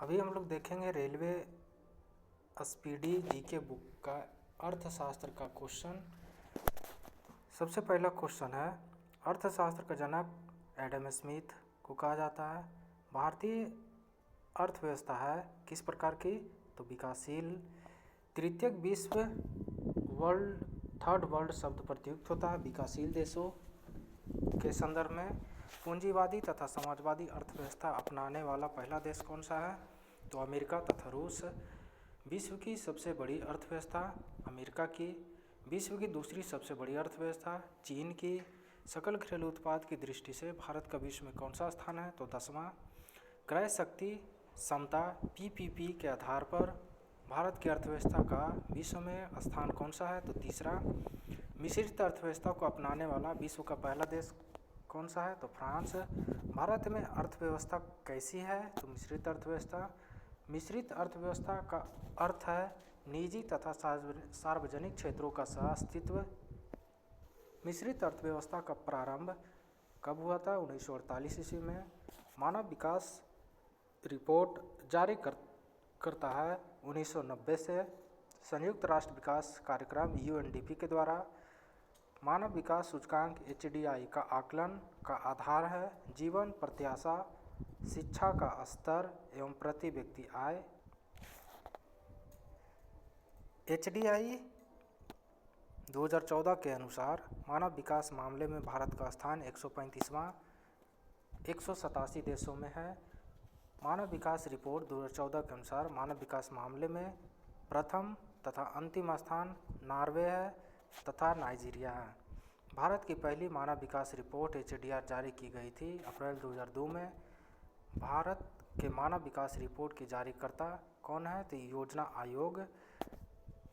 अभी हम लोग देखेंगे रेलवे स्पीडी जीके बुक का अर्थशास्त्र का क्वेश्चन। सबसे पहला क्वेश्चन है, अर्थशास्त्र का जनक एडम स्मिथ को कहा जाता है। भारतीय अर्थव्यवस्था है किस प्रकार की? तो विकासशील। तृतीयक विश्व वर्ल्ड थर्ड वर्ल्ड शब्द प्रयुक्त होता है विकासशील देशों के संदर्भ में। पूंजीवादी तथा समाजवादी अर्थव्यवस्था अपनाने वाला पहला देश कौन सा है? तो अमेरिका तथा रूस। विश्व की सबसे बड़ी अर्थव्यवस्था अमेरिका की। विश्व की दूसरी सबसे बड़ी अर्थव्यवस्था चीन की। सकल घरेलू उत्पाद की दृष्टि से भारत का विश्व में कौन सा स्थान है? तो 10वां। क्रय शक्ति समता पीपीपी के आधार पर भारत की अर्थव्यवस्था का विश्व में स्थान कौन सा है? तो 3रा। मिश्रित अर्थव्यवस्था को अपनाने वाला विश्व का पहला देश कौन सा है? तो फ्रांस। भारत में अर्थव्यवस्था कैसी है? तो मिश्रित अर्थव्यवस्था। मिश्रित अर्थव्यवस्था का अर्थ है निजी तथा सार्वजनिक क्षेत्रों का सह-अस्तित्व। मिश्रित अर्थव्यवस्था का प्रारंभ कब हुआ था? 1948 ईस्वी में। मानव विकास रिपोर्ट जारी करता है 1990 से। संयुक्त राष्ट्र विकास कार्यक्रम यूएनडीपी के द्वारा मानव विकास सूचकांक एचडीआई का आकलन का आधार है जीवन प्रत्याशा, शिक्षा का स्तर एवं प्रति व्यक्ति आय। एचडीआई 2014 के अनुसार मानव विकास मामले में भारत का स्थान 135वां 187 देशों में है। मानव विकास रिपोर्ट 2014 के अनुसार मानव विकास मामले में प्रथम तथा अंतिम स्थान नॉर्वे है तथा नाइजीरिया है। भारत की पहली मानव विकास रिपोर्ट एचडीआर जारी की गई थी अप्रैल 2002 में। भारत के मानव विकास रिपोर्ट की जारीकर्ता कौन है? तो योजना आयोग।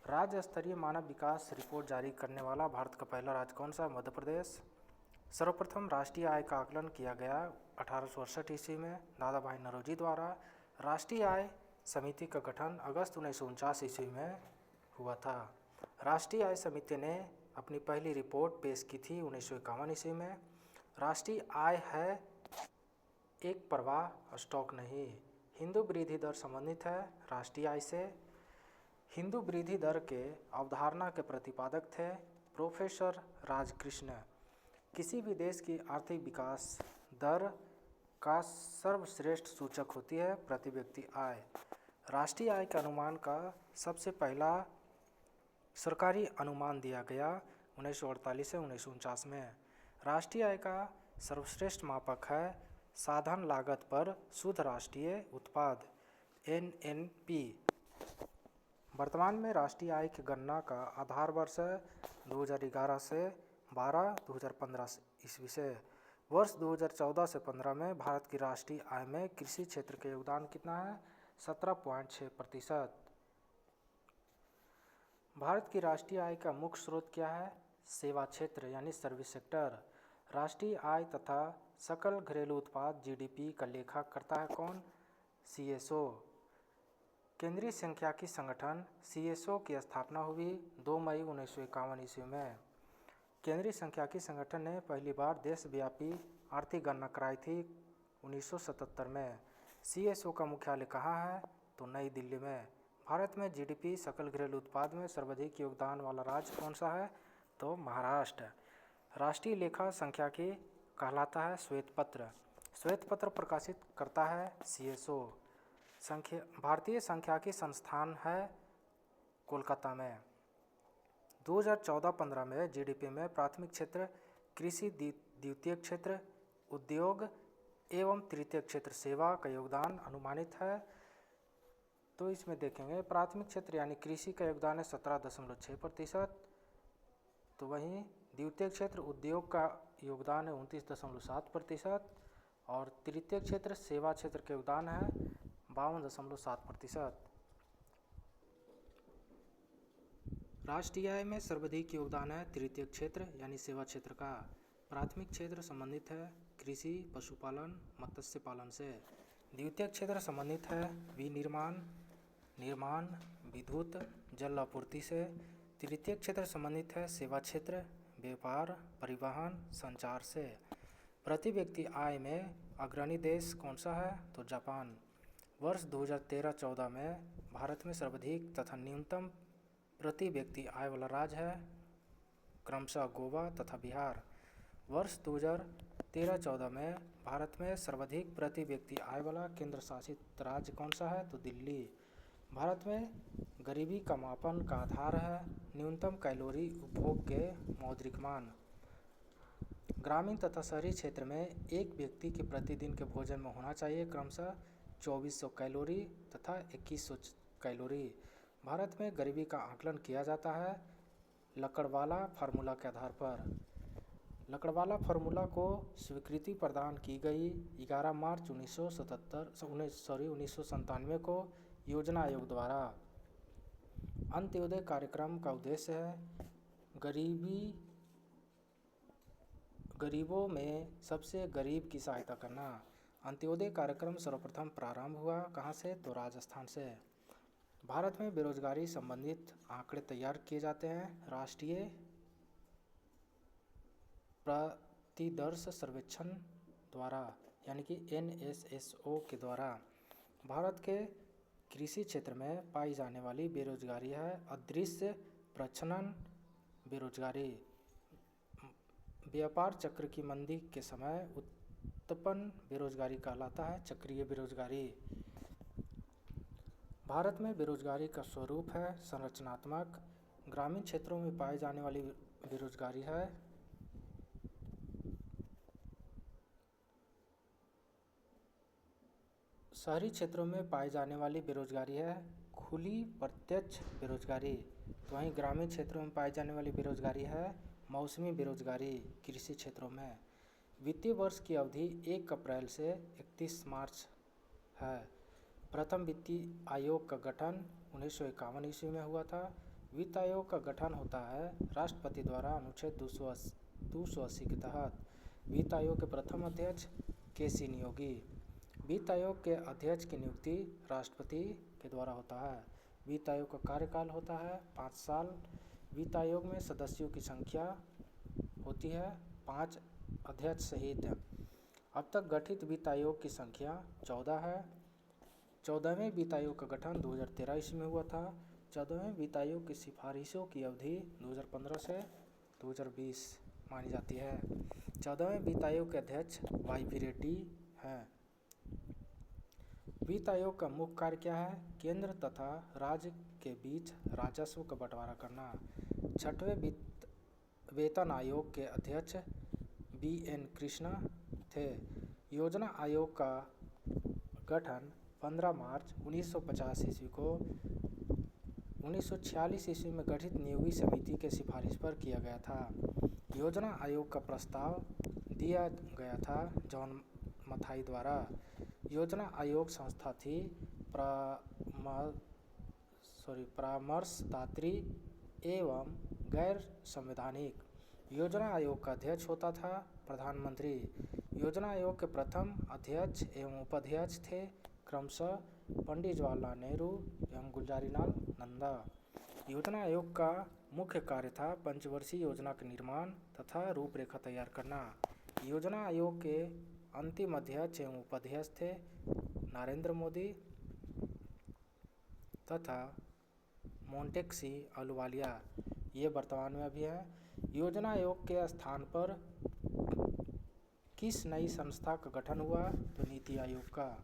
राज्य स्तरीय मानव विकास रिपोर्ट जारी करने वाला भारत का पहला राज्य कौन सा? मध्य प्रदेश। सर्वप्रथम राष्ट्रीय आय का आकलन किया गया 1868 ईस्वी में दादा भाई नौरोजी द्वारा। राष्ट्रीय आय समिति का गठन अगस्त 1949 ईस्वी में हुआ था। राष्ट्रीय आय समिति ने अपनी पहली रिपोर्ट पेश की थी 1951 ईस्वी में। राष्ट्रीय आय है एक प्रवाह स्टॉक नहीं। हिंदू वृद्धि दर संबंधित है राष्ट्रीय आय से। हिंदू वृद्धि दर के अवधारणा के प्रतिपादक थे प्रोफेसर राजकृष्ण। किसी भी देश की आर्थिक विकास दर का सर्वश्रेष्ठ सूचक होती है प्रति व्यक्ति आय। राष्ट्रीय आय के अनुमान का सबसे पहला सरकारी अनुमान दिया गया 1948 से 1949 में। राष्ट्रीय आय का सर्वश्रेष्ठ मापक है साधन लागत पर शुद्ध राष्ट्रीय उत्पाद एनएनपी। वर्तमान में राष्ट्रीय आय की गणना का आधार वर्ष 2011 से 12 2015 ईस्वी से। वर्ष 2014 से 15 में भारत की राष्ट्रीय आय में कृषि क्षेत्र का योगदान कितना है? 17.6%। भारत की राष्ट्रीय आय का मुख्य स्रोत क्या है? सेवा क्षेत्र यानी सर्विस सेक्टर। राष्ट्रीय आय तथा सकल घरेलू उत्पाद जीडीपी का लेखा करता है कौन? सीएसओ। केंद्रीय सांख्यिकी संगठन सीएसओ की स्थापना हुई 2 मई 1951 ईस्वी में। केंद्रीय सांख्यिकी संगठन ने पहली बार देशव्यापी आर्थिक गणना कराई थी 1977 में। सीएसओ का मुख्यालय कहाँ है? तो नई दिल्ली में। भारत में जीडीपी सकल घरेलू उत्पाद में सर्वाधिक योगदान वाला राज्य कौन सा है? तो महाराष्ट्र। राष्ट्रीय लेखा सांख्यिकी कहलाता है श्वेत पत्र। श्वेत पत्र प्रकाशित करता है सीएसओ। भारतीय सांख्यिकी संस्थान है कोलकाता में। 2014-15 में जीडीपी में प्राथमिक क्षेत्र कृषि, द्वितीयक क्षेत्र उद्योग एवं तृतीयक क्षेत्र सेवा का योगदान अनुमानित है। तो इसमें देखेंगे प्राथमिक क्षेत्र यानी कृषि का योगदान है 17.6%। तो वहीं द्वितीयक क्षेत्र उद्योग का योगदान है 29.7% और तृतीयक क्षेत्र सेवा क्षेत्र का योगदान है 52.7%। राष्ट्रीय आय में सर्वाधिक योगदान है तृतीयक क्षेत्र यानी सेवा क्षेत्र का। प्राथमिक क्षेत्र संबंधित है कृषि, पशुपालन, मत्स्य पालन से। द्वितीयक क्षेत्र संबंधित है विनिर्माण, निर्माण, विद्युत, जल आपूर्ति से। तृतीयक क्षेत्र संबंधित है सेवा क्षेत्र, व्यापार, परिवहन, संचार से। प्रति व्यक्ति आय में अग्रणी देश कौन सा है? तो जापान। वर्ष 2013-14 में भारत में सर्वाधिक तथा न्यूनतम प्रति व्यक्ति आय वाला राज्य है क्रमशः गोवा तथा बिहार। वर्ष 2013-14 में भारत में सर्वाधिक प्रति व्यक्ति आय वाला केंद्र शासित राज्य कौन सा है? तो दिल्ली। भारत में गरीबी का मापन का आधार है न्यूनतम कैलोरी उपभोग के मौद्रिक मान। ग्रामीण तथा शहरी क्षेत्र में एक व्यक्ति के प्रतिदिन के भोजन में होना चाहिए क्रमशः 2400 कैलोरी तथा 2100 कैलोरी। भारत में गरीबी का आकलन किया जाता है लकड़वाला फार्मूला के आधार पर। लकड़वाला फार्मूला को स्वीकृति प्रदान की गई 11 मार्च 1997 को योजना आयोग द्वारा। अंत्योदय कार्यक्रम का उद्देश्य है गरीबों में सबसे गरीब की सहायता करना। अंत्योदय कार्यक्रम सर्वप्रथम प्रारंभ हुआ कहाँ से? तो राजस्थान से। भारत में बेरोजगारी संबंधित आंकड़े तैयार किए जाते हैं राष्ट्रीय प्रतिदर्श सर्वेक्षण द्वारा यानी कि NSSO के द्वारा। भारत के कृषि क्षेत्र में पाई जाने वाली बेरोजगारी है अदृश्य प्रच्छन्न बेरोजगारी। व्यापार चक्र की मंदी के समय उत्पन्न बेरोजगारी कहलाता है चक्रीय बेरोजगारी। भारत में बेरोजगारी का स्वरूप है संरचनात्मक। ग्रामीण क्षेत्रों में पाई जाने वाली बेरोजगारी है शहरी क्षेत्रों में पाई जाने वाली बेरोजगारी है खुली प्रत्यक्ष बेरोजगारी। तो वहीं ग्रामीण क्षेत्रों में पाई जाने वाली बेरोजगारी है मौसमी बेरोजगारी कृषि क्षेत्रों में। वित्तीय वर्ष की अवधि 1 अप्रैल से 31 मार्च है। प्रथम वित्तीय आयोग का गठन 1951 ईस्वी में हुआ था। वित्त आयोग का गठन होता है राष्ट्रपति द्वारा अनुच्छेद 280 के तहत। वित्त आयोग के प्रथम अध्यक्ष KC नियोगी। वित्त आयोग के अध्यक्ष की नियुक्ति राष्ट्रपति के द्वारा होता है। वित्त आयोग का कार्यकाल होता है 5 साल। वित्त आयोग में सदस्यों की संख्या होती है 5 अध्यक्ष सहित। अब तक गठित वित्त आयोग की संख्या 14 है। 14वें वित्त आयोग का गठन 2013 ईस्वी में हुआ था। 14वें वित्त आयोग की सिफारिशों की अवधि 2015 से 2020 मानी जाती है। 14वें वित्त आयोग के अध्यक्ष YP रेड्डी हैं। वित्त आयोग का मुख्य कार्य क्या है? केंद्र तथा राज्य के बीच राजस्व का बंटवारा करना। 6वें वेतन आयोग के अध्यक्ष BN कृष्णा थे। योजना आयोग का गठन 15 मार्च 1950 ईस्वी को 1946 ईस्वी में गठित नियोगी समिति के सिफारिश पर किया गया था। योजना आयोग का प्रस्ताव दिया गया था जॉन मथाई द्वारा। योजना आयोग संस्था थी परामर्शदात्री एवं गैर संवैधानिक। योजना आयोग का अध्यक्ष होता था प्रधानमंत्री। योजना आयोग के प्रथम अध्यक्ष एवं उपाध्यक्ष थे क्रमशः पंडित जवाहरलाल नेहरू एवं गुलजारीलाल नंदा। योजना आयोग का मुख्य कार्य था पंचवर्षीय योजना के निर्माण तथा रूपरेखा तैयार करना। योजना आयोग के अंतिम अध्यक्ष एवं उपाध्यक्ष थे नरेंद्र मोदी तथा मोंटेक्सी अहलुवालिया। ये वर्तमान में अभी हैं। योजना आयोग के स्थान पर किस नई संस्था का गठन हुआ? तो नीति आयोग का।